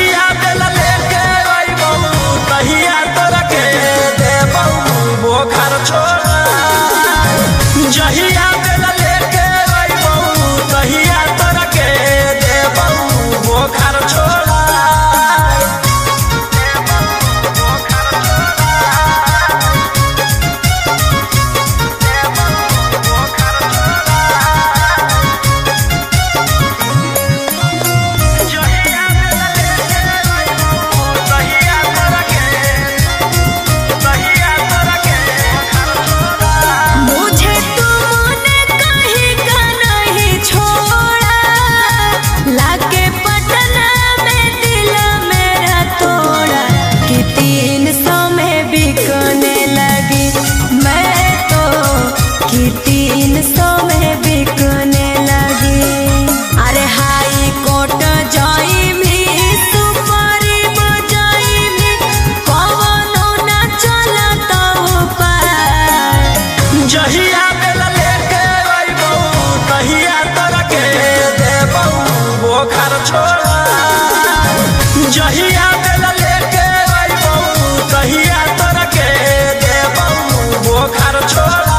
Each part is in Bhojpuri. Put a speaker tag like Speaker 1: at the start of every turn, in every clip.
Speaker 1: जहिया दिल लेके अइबौ तहिया तोरा के देबौ बोखर छोड़ा। जहिया दिल लेके अइबौ तहिया तोरा के देबौ बोखर छोड़ा। जहिया दिल लेके अइबौ तहिया तोरा के देबौ बोखर छोड़ा। जहिया दिल लेके अइबौ तहिया तोरा के देबौ बोखर छोड़ा।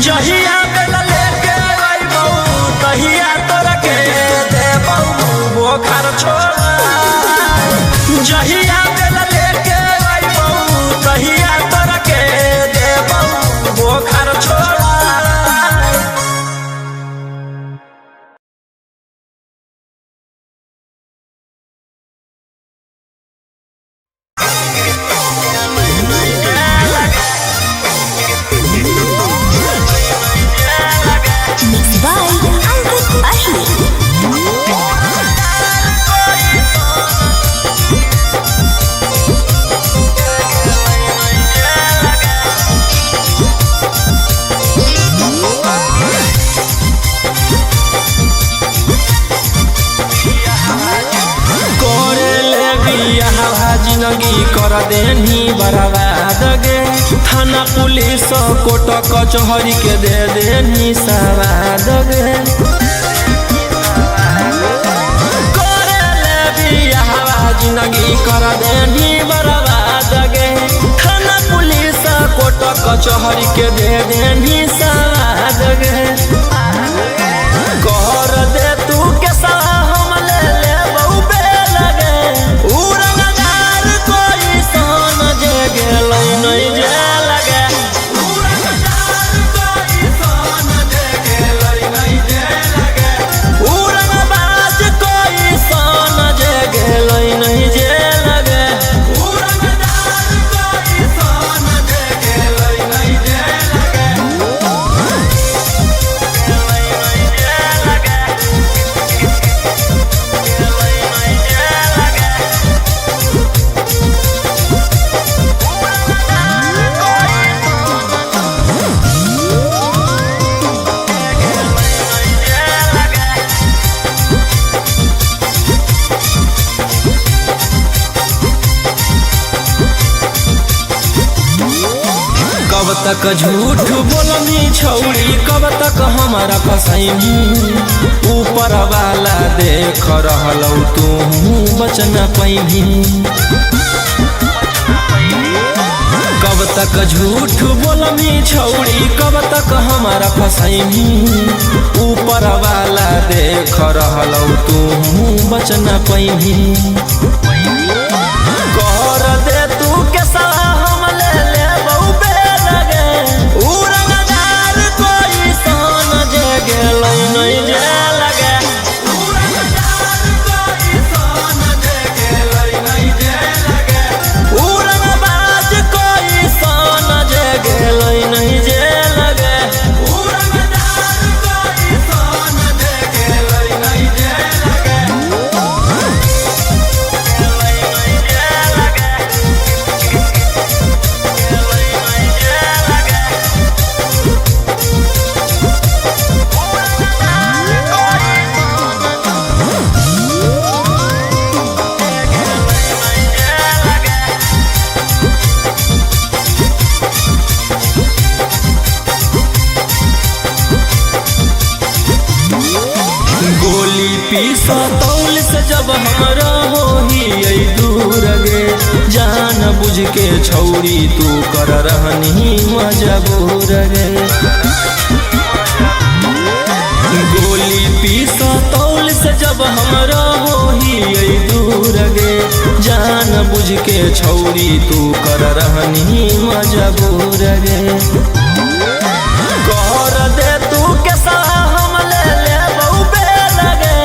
Speaker 1: जहिया दिल लेके अइबौ तहिया तोरा के देबौ बोखर छोड़ा। जहिया दिल लेके अइबौ तहिया तोरा के देबौ बोखर छोड़ा। जिंदगी कर देनी बर्बाद गे। थाना पुलिस कोर्ट कचहरी के दे देनी सवाद गे। जिंदगी कर देनी बर्बाद गे। थाना पुलिस कोर्ट कचहरी के दे देनी सवाद गे। कर दे तू के सलाह हम ले लेबौ बेल गे। गेलै नहीं जेल गे। उड़नबाज कोई सन जे गेलै नहीं जेल गे। कब तक झूठ बोलनी छौड़ी, कब तक हमारा फसैनी। ऊपर वाला देख रहलौ तू बच न पैनी। कब तक झूठ बोलनी छौड़ी, कब तक हमारा फसैनी। ऊपर वाला देख रहलौ तू बच न पैनी। कर दे तू के सलाह हम ले लेबौ बेल गे। उड़नदार कोई सन जे गेलै पीसा तौल से जब हमरा होही दूर गे जान बुझ के छौरी तू कर रहनी मजबूर गे गोली पीसा तौल से जब हमरा होही दूर गे जान बुझ के छौरी तू कर रहनी मजबूर गे कर दे तू कैसा हम ले ले बहुबे लगे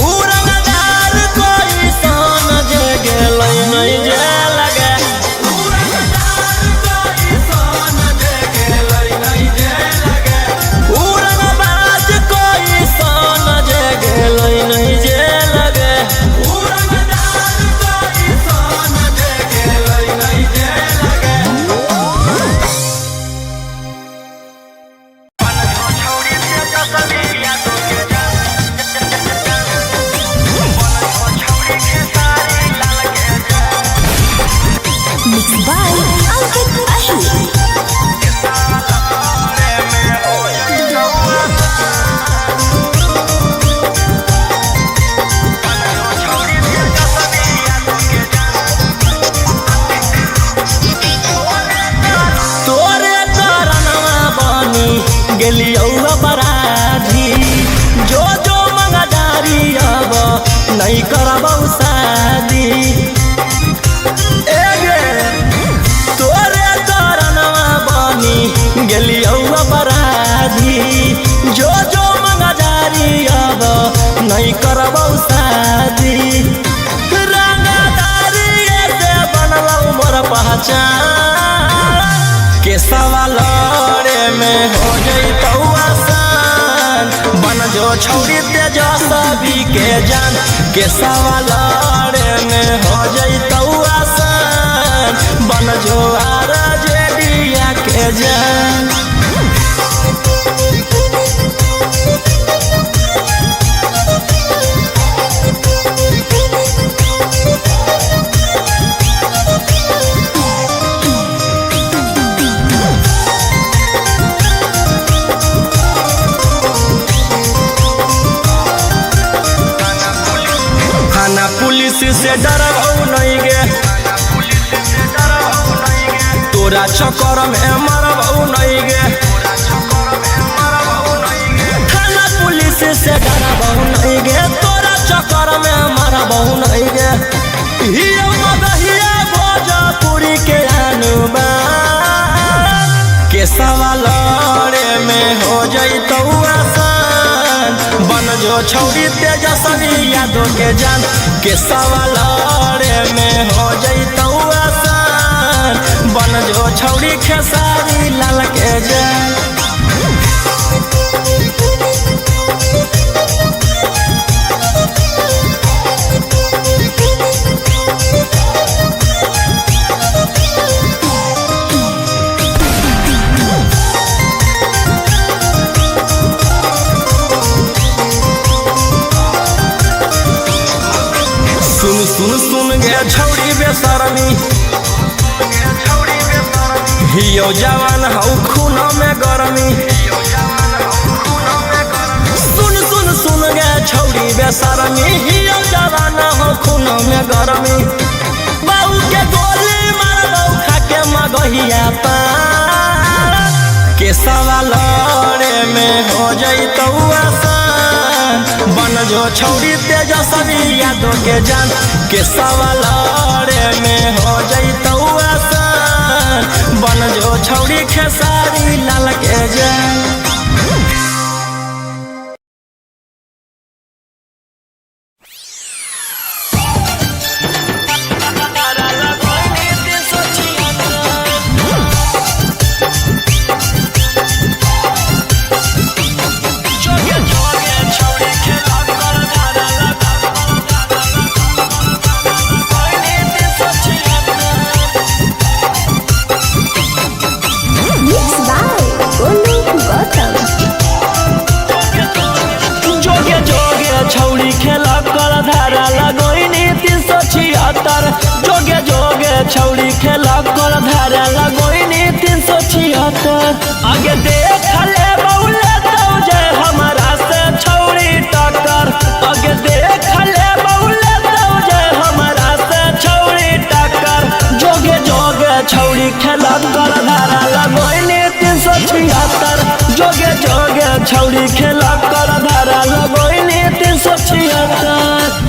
Speaker 1: उड़नदार कोई सान जे गेलै नहीं जे लगे उड़नदार कोई सान जे गेलै नहीं जे लगे उड़नबाज कोई सान जे गेलै नहीं जे लगे उड़नदार कोई सान जे गेलै नहीं जे लगे
Speaker 2: Mixed by Ankit Ahi.
Speaker 1: तोरे कारणवा बनी गेलियौ बराधी जो जो मंगदारी अब नहीं करबौ शादी तोरे कारणवा बनी गेलियौ बराधी जो जो मंगदारी अब नहीं करबौ शादी रंगदारी से बनलौ मोर पहचान के सवालरे में हो जइतौ आसान बन जो छौरी तेजस्वी के जान के सवालरे में हो जइतौ आसान बन जो आरजेडिया के जान थाना पुलिस से डरबौ नहीं गे तोरा चक्कर में मरबौ नहीं गे थाना पुलिस से डरबौ नहीं गे तोरा चक्कर में मरबौ नहीं गे हियो मदहिया भोजपुरी के अनुमान के सवालरे में हो जइतौ आसान बन जो छौरी तेजस्वी यादव के जान के सवालरे में हो जइतौ आसान बन जो छौरी खेसारी लाल के जान सुन गे छौरी बेशरमी हियो जवान हौ खून में गरमी सुन गे छौरी बेशरमी हियो जवान हौ खून में गरमी बाऊ के गोली मारबौ खाके मगहिया पार के सवालरे में हो जइतौ आसान बन जो छौरी तेजस्वी यादव के जान के सवालरे में हो जइतौ आसान बन जो छौरी खेसारी लाल के जान छौड़ी खेला कर धारा लगोइनी 376 आगे देख ले बौले तो जे हमारा से छौड़ी टक्कर आगे छौड़ी खेला कर धारा लगोइनी 376।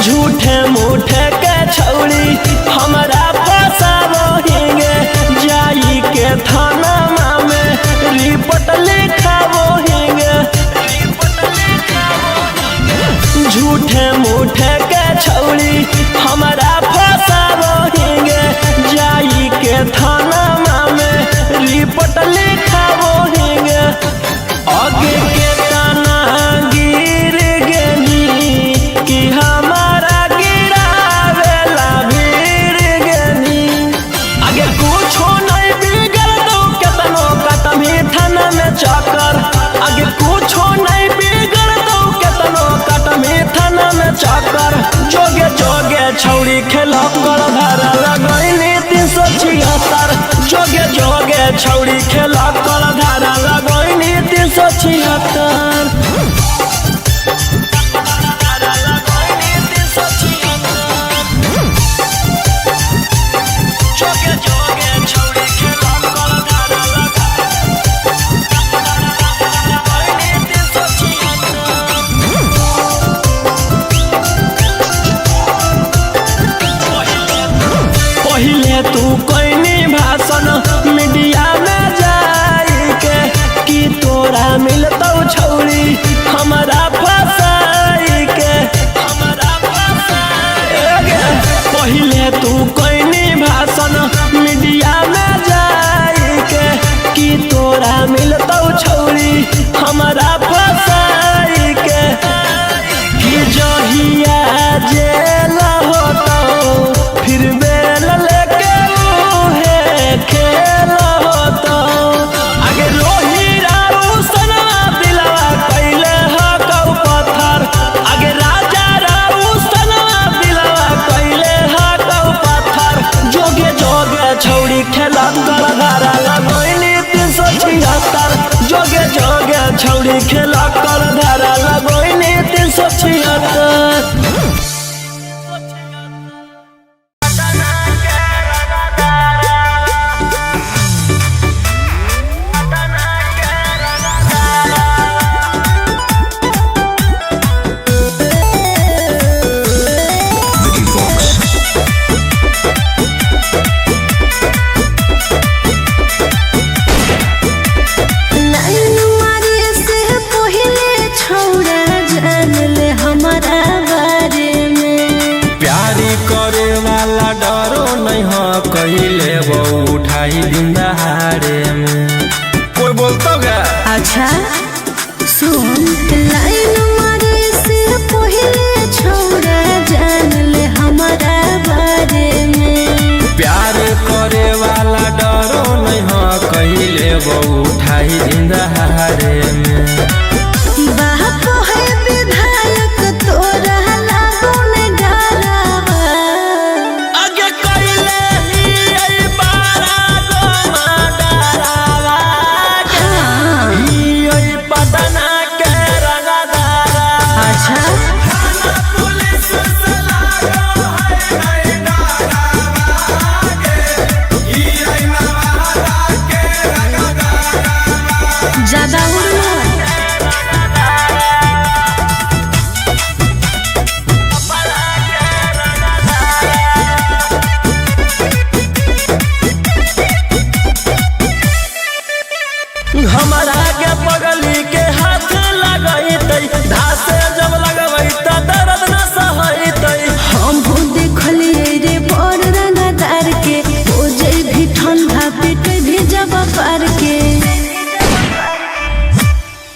Speaker 1: झूठे मूठे के छौड़ी हमारा फसाबोहिंगे जाई के थाना में रिपोर्ट लिखाबोहिंगे। झूठे मूठे के छौड़ी हमारा फसाबोहिंगे जाई के थाना में रिपोर्ट लिखाबोहिंगे। आगे के तना गिर गेनी कि हमारा गिरावेला भीड़ गेनी। आगे कुछो नहीं बिगड़ दो केतनो कतमी थाना में चक्कर। आगे कुछो नहीं बिगड़ दो केतनो कतमी थाना में चक्कर। जोगे जोगे छौड़ी खेला कर धारा लगैनी 376। जोगे जोगे छौड़ी खेला कर धारा लगैनी 376। पहिले तू कोइनी भाषण मीडिया में जाई के कि तोरा मिलतौ छौड़ी हमारा फसाई के। पहिले तू कोइनी भाषण मीडिया में जाई के कि तोरा मिलतौ छौड़ी हमारा फसाई के। कि जहिया जेल होतौ फिर बेल लेके उहे खेल होतौ। आगे रोही राऊ सनवा दिलवा कैले हकौ पत्थर। आगे राजा राऊ सनवा दिलवा कैले हकौ पत्थर। जोगे जोगे छौड़ी खेला कर धारा लगैनी 376। जोगे जोगे छौड़ी खेला कर धारा लगैनी 376। कहिले वो उठाई दिन दहाड़े में कोई बोलता क्या?
Speaker 2: अच्छा सुन लाइन मारे से पहले छोड़ा जान ले हमारा बारे में।
Speaker 1: प्यार करे वाला डरो नहीं हो कहिले वो उठाई दिन दहाड़े में।
Speaker 2: बाप है विधायक तोरा लागो ने डरावा।
Speaker 1: आगे कहिले बारा गो डरावा। पटना के रंगदारा।
Speaker 2: अच्छा
Speaker 1: पुलिस से लागो है नहीं डरावा।
Speaker 2: ज्यादा
Speaker 1: हमारा के पगली के हाथ लगैतै धासे जब लगबै त दर्द न सहैतै।
Speaker 2: हम देखलिए रे बड़ रंगदार के हो जे भी ठंडा पेट भी जब पार के।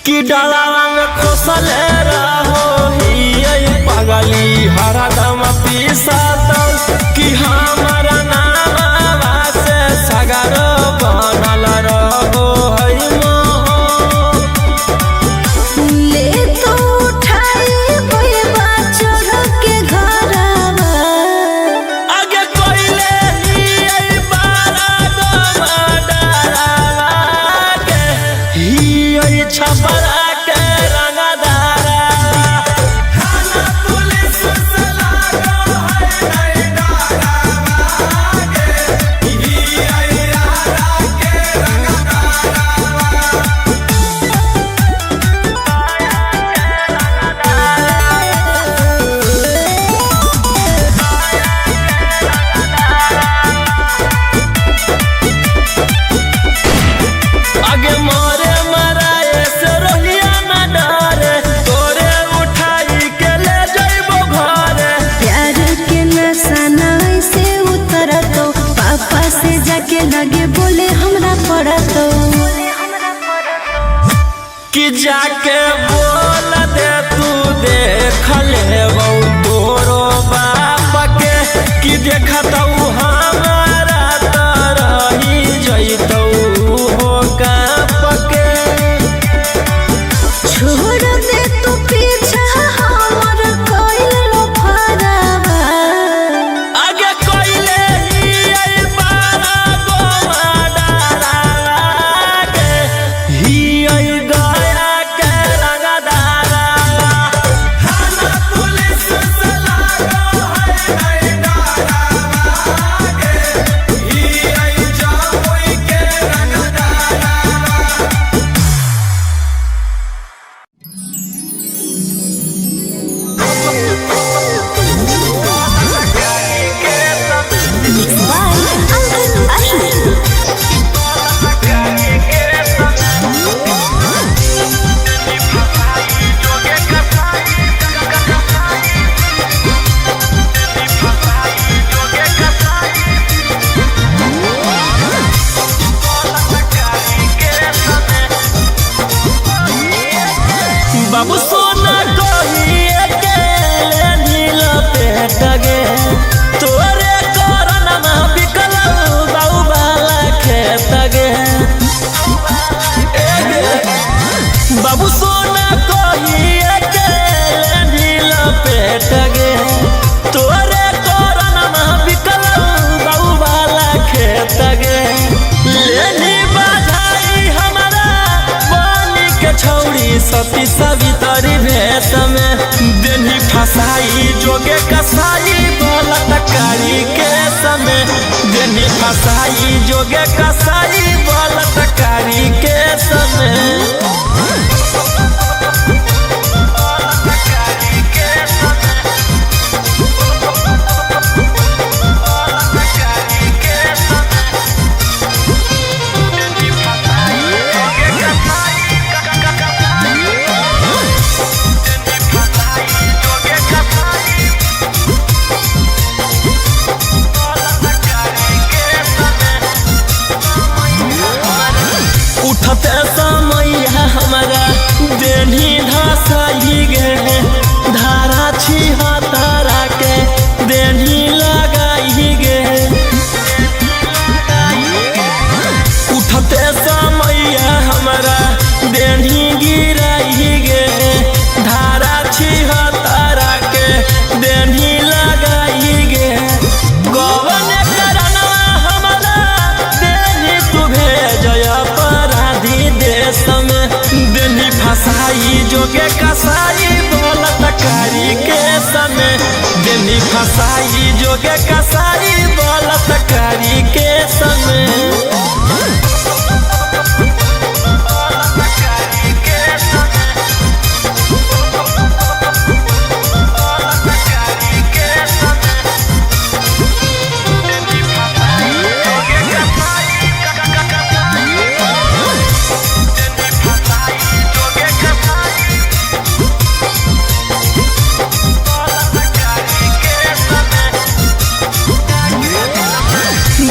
Speaker 1: कि डालावा में खोसले रहो हियै पगली हरदम पीसतौ। कि हमारा नामवा से सगरो बनल रहो है
Speaker 2: ले तो उठाई चढ़ के घरवा।
Speaker 1: आगे कोइले
Speaker 2: आगे बोले हमरा पड़त
Speaker 1: कि जाके बोल दे तू देख ले तोरो बाप के कि देखतौ हमारा तरही जइतौ हो काप के
Speaker 2: छोड़ दे तू पीछा हमर कोइलो फरावा
Speaker 1: आगे कोइले ही बारा गोमा डारा के ही गया के रंगदारा थाना पुलिस से लागो है डारा के ही जाओई के रंगदारा
Speaker 2: Mixed by Uncle Ashur.
Speaker 1: बाबू सोना कहिए के नील पेट गे तोरे करनमा बिकल बाऊ बाला खेत गे बाबू सोना कहिए के नील पेट गे तोरे करनमा बिकल बाऊ बाला खेत गे लेनी बधाई हमारा बनी के छौड़ी सती सवितरी भेष में देनी फसाई जोगे कसाई बलात्कारी के समय देनी फसाई जोगे कसाई बलात्कारी के समय उठते समय हमारा देनी धसाई गे धारा छिहत्तरा के देनी लगाई गे उठते समय हमारा देनी गिराई गे धारा छिहत्तरा के देनी लगाई गे गवन करना हमारा देनी तू भेजय अपराधी देश में देनी फसाई जोगे कसाई बलात्कारी के समय देनी फसाई जोगे कसाई बलात्कारी के समय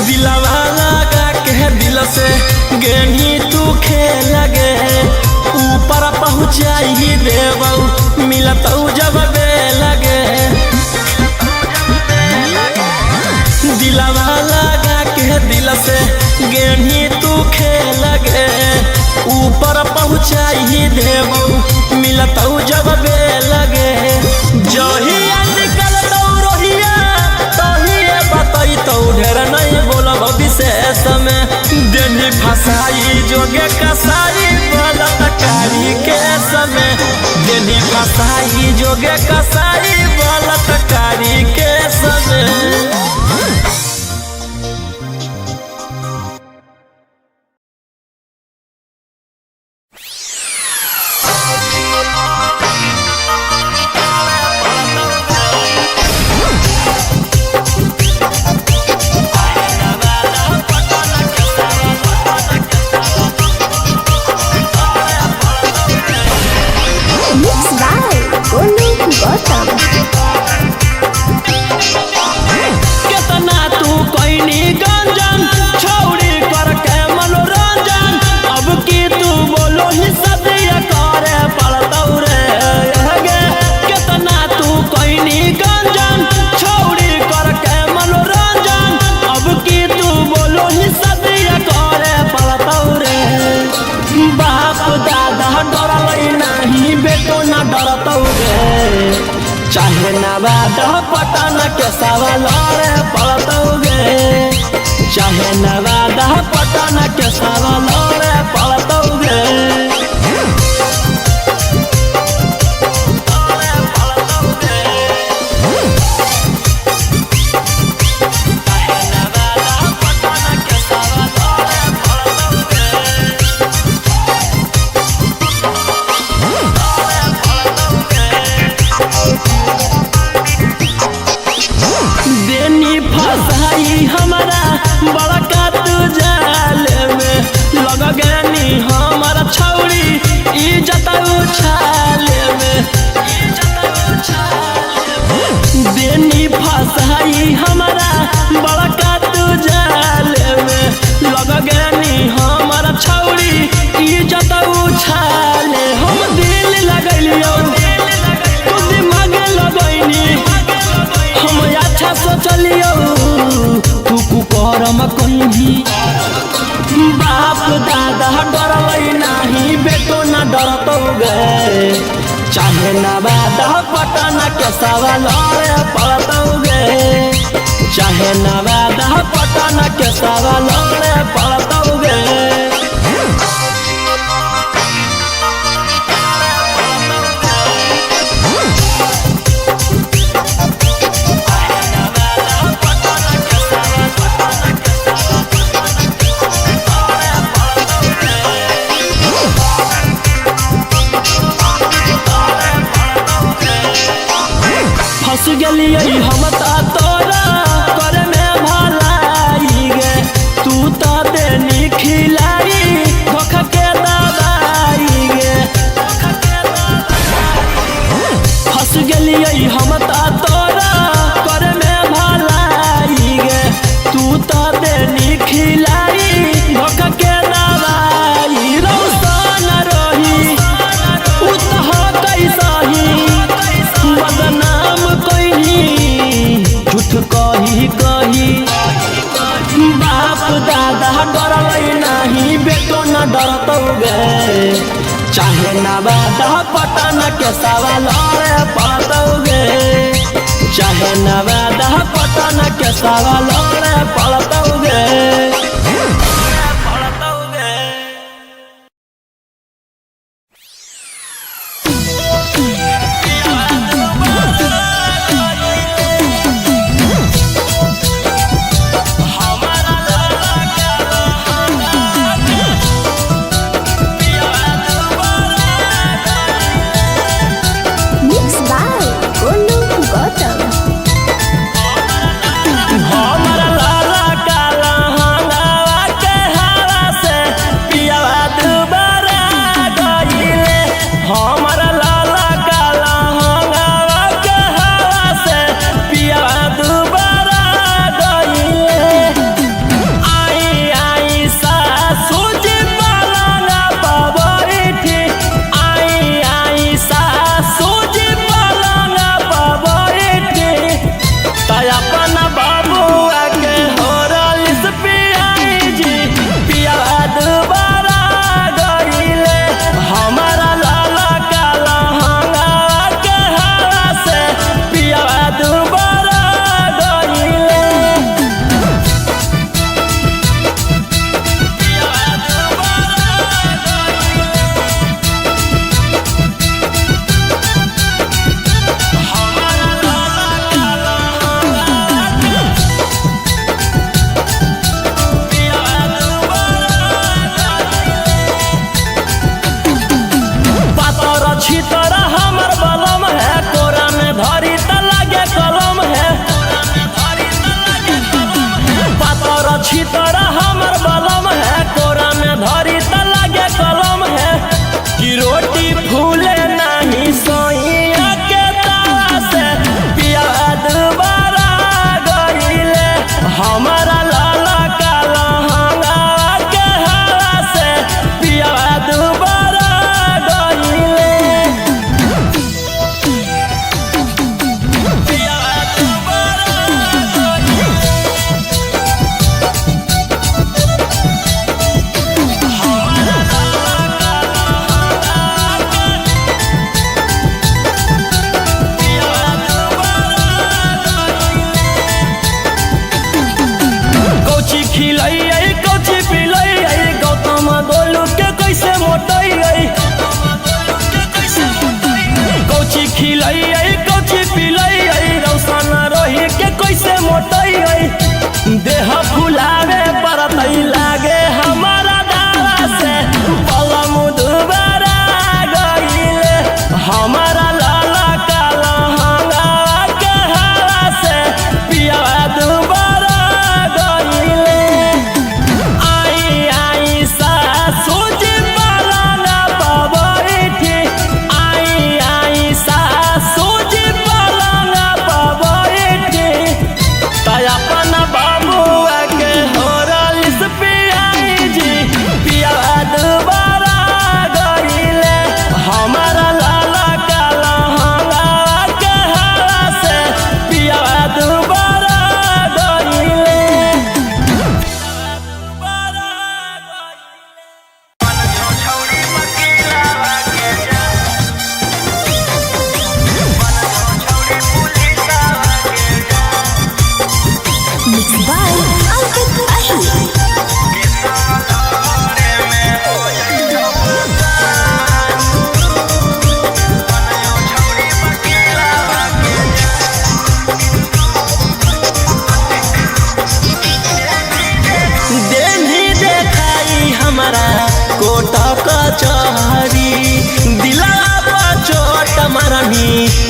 Speaker 1: दिलवा लगा के दिल से गेनी तू खेल गे ऊपर पहुँचाई देबऊ मिलतऊ जब लगे दिलवा लगा के दिल से गेनी तू खेल गे ऊपर पहुँचाई देबऊ मिलतऊ जब लगे जहिया निकलतौ रोहिया तहिए बतैतौ ढेर नहीं बोलब विशेष में देनी फसाई जोगे कसाई बलात्कारी के समय देनी फसाई जोगे कसाई बलात्कारी के समय
Speaker 2: Mixed by Golu Gautam.
Speaker 1: चाहे नवादा पटना के सवाल पड़तौगे, चाहे नवादा पटना के सवाल पड़तौगे। हमारा बड़का तू जाल में लग गनी हमारा छौरी इज्जत उछाले में, देनी फसाई हमारा बड़का तू जाल में लग गनी हमारा छौरी इज्जत उछाले। हम दिल लगलियो तू दिमाग लगैनी, हम अच्छा सोचलियो करम कहीं बाप दादा डरलै नहीं बेटो न डरतौगे, चाहे नवादा पटना के सवाल पड़तौगे, चाहे नवादा पटना के सवाल पड़तौगे। फंस गलिए हम तोरा करे में भलाई गे, तू तो देनी खिलाई धोखा के दवाई गे। फंस गलिए हम तोरा करे में भलाई गे, तू तो देनी खिलाई धोखा के दवाई। रौशन रही उतह कैसही बदनाम झूठ कही कही बाप दादा डरलै नहीं बेटो न डरतौगे, चाहे नवादा पटना के सवाल पड़तौगे, चाहे नवादा पटना के सवाल पड़तौगे। हमारा लाला काला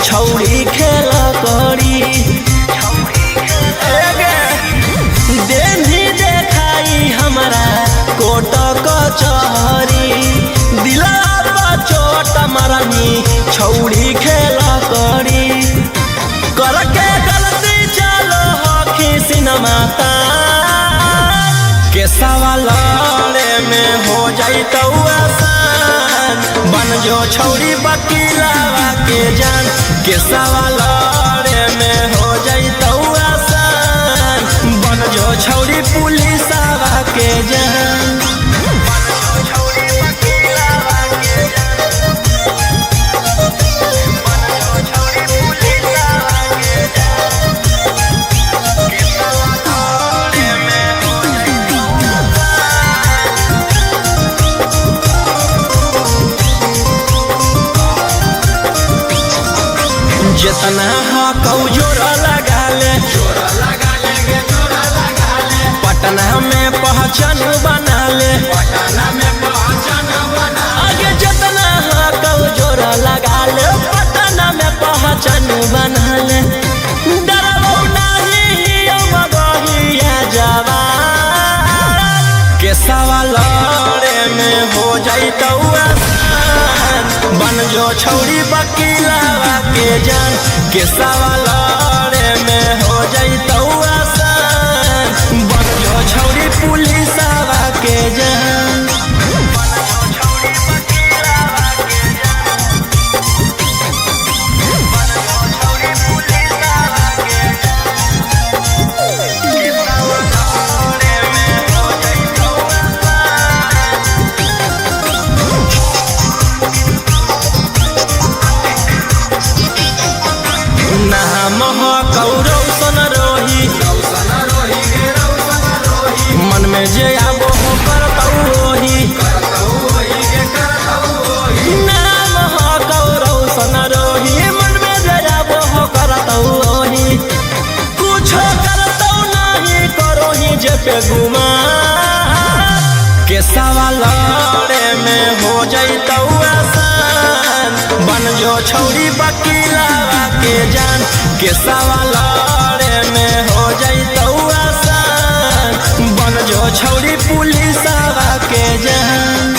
Speaker 1: छौड़ी खेल करी देनी देखाई हमारा कोट कचहरी दिला चोट मरनी छौड़ी खेल करी करके गलती चलो हखी सिनेमा के सवालरे में हो जाई तो आसान बन जो छौड़ी वकीलावा के जान के सवालरे में हो जाई तो आसान बन जो छौड़ी पुलिसवा के जान जितना हकौ जोरा लगा ले पटना में पहचान बना ले आगे जितना हकौ जोरा लगा ले पटना में पहचान बना ले डरबो नहीं मगहिया जवान के सवालरे में हो जाई तो बन जो छौड़ी वकीलावा के जान के सवालरे में हो जाई तो आसान बन जो छौड़ी पुलिसवा के जान मन में जे आबो हो करतौ ओही नाम हो गौरव सन रोही मन में जे आबो हो करतौ ओही कुछो करतौ नहीं करोही जे पे गुमा के सवालरे में हो जइतौ आसान बन जो छौड़ी वकीलावा के जान के सवालरे में हो जइतौ आसान बन जो छौड़ी पुलिसवा के जान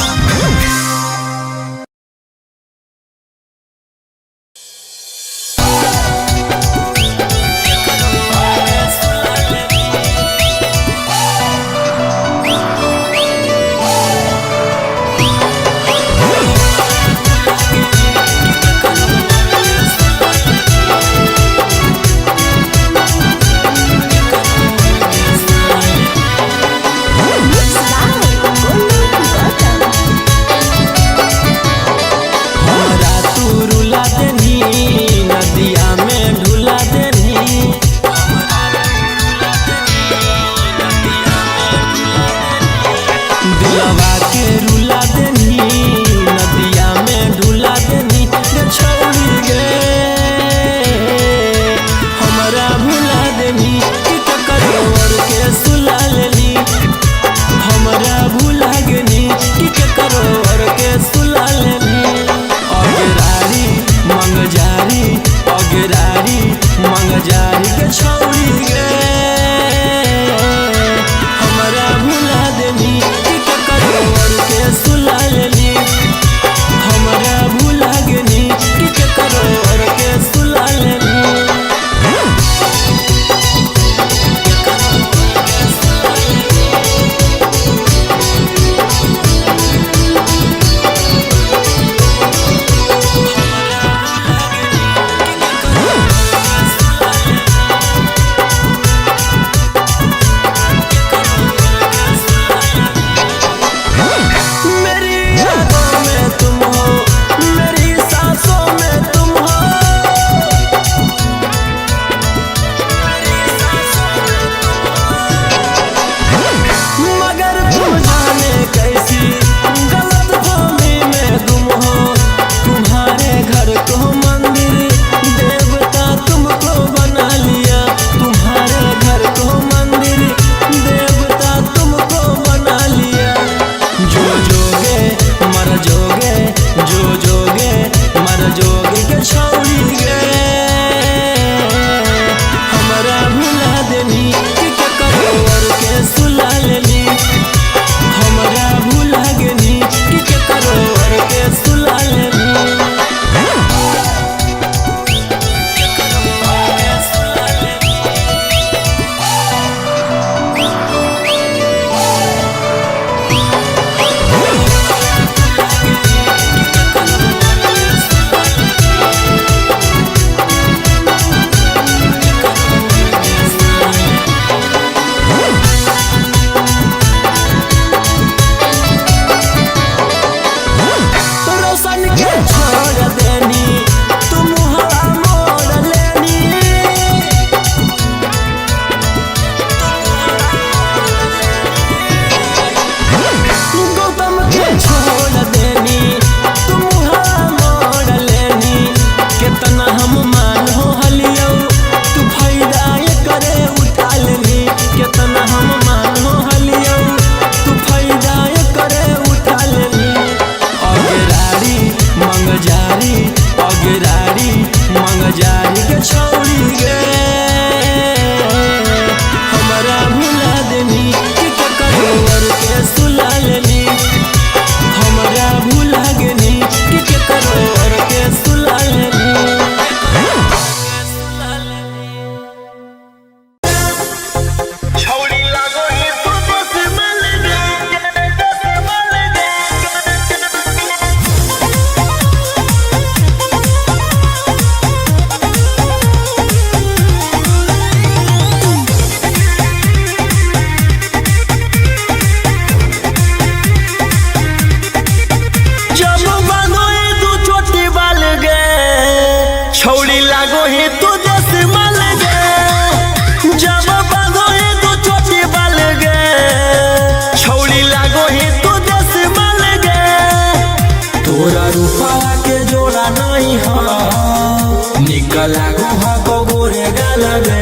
Speaker 1: लागू हको गोरे गाल गे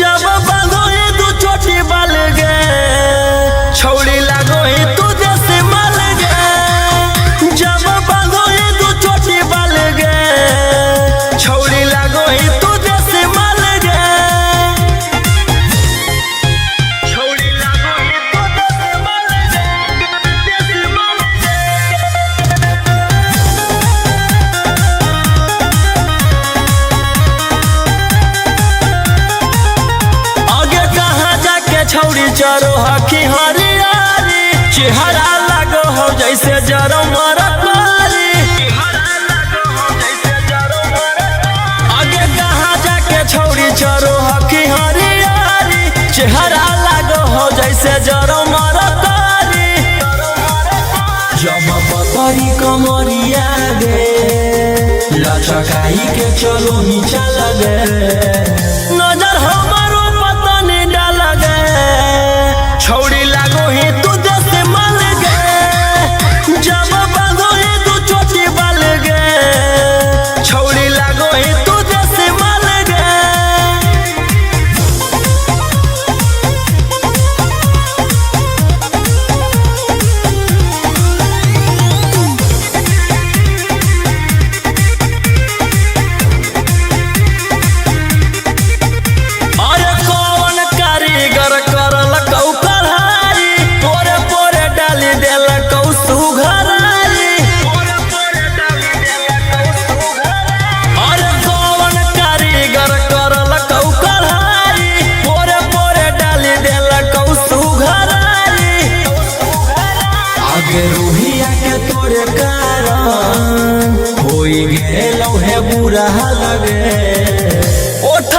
Speaker 1: जब बांधो ये दू छोटी बाल गे छौड़ी लागो ही तू जैसे माल गे जब बांधो ये दू छोटी बाल गे छौड़ी लागो ही तू जैसे माल गे छौड़ी लागो ही तू जैसे माल गे जैसे माल आगे कहाँ जाके छौड़ी चरो हकी हरियारी चेहरा लागो हो जैसे जरो मरकारी आगे कहाँ जाके छौड़ी चरो हकी हरियारी चेहरा लागो हो जैसे जरो मरकारी जब पतरी कमरिया गे लचकाई के चलो ही चल गे नजर हमारो पता नहीं डाल गे छौड़ी लागो ही तू जैसे मल गे जब बांधो ही तू छोटी बाल गे छौड़ी लागो ही तू जैसे मल गे अरे कौन कारीगर करल कौ कढ़ाई पोरे पोरे डाली देल कौ सुघराई अरे कौन कारीगर करल कौ कढ़ाई पोरे पोरे डाली देल कौ सुघराई आगे रूहिया के तोरे कारण होई गेलौ है बुरा लगे ओठ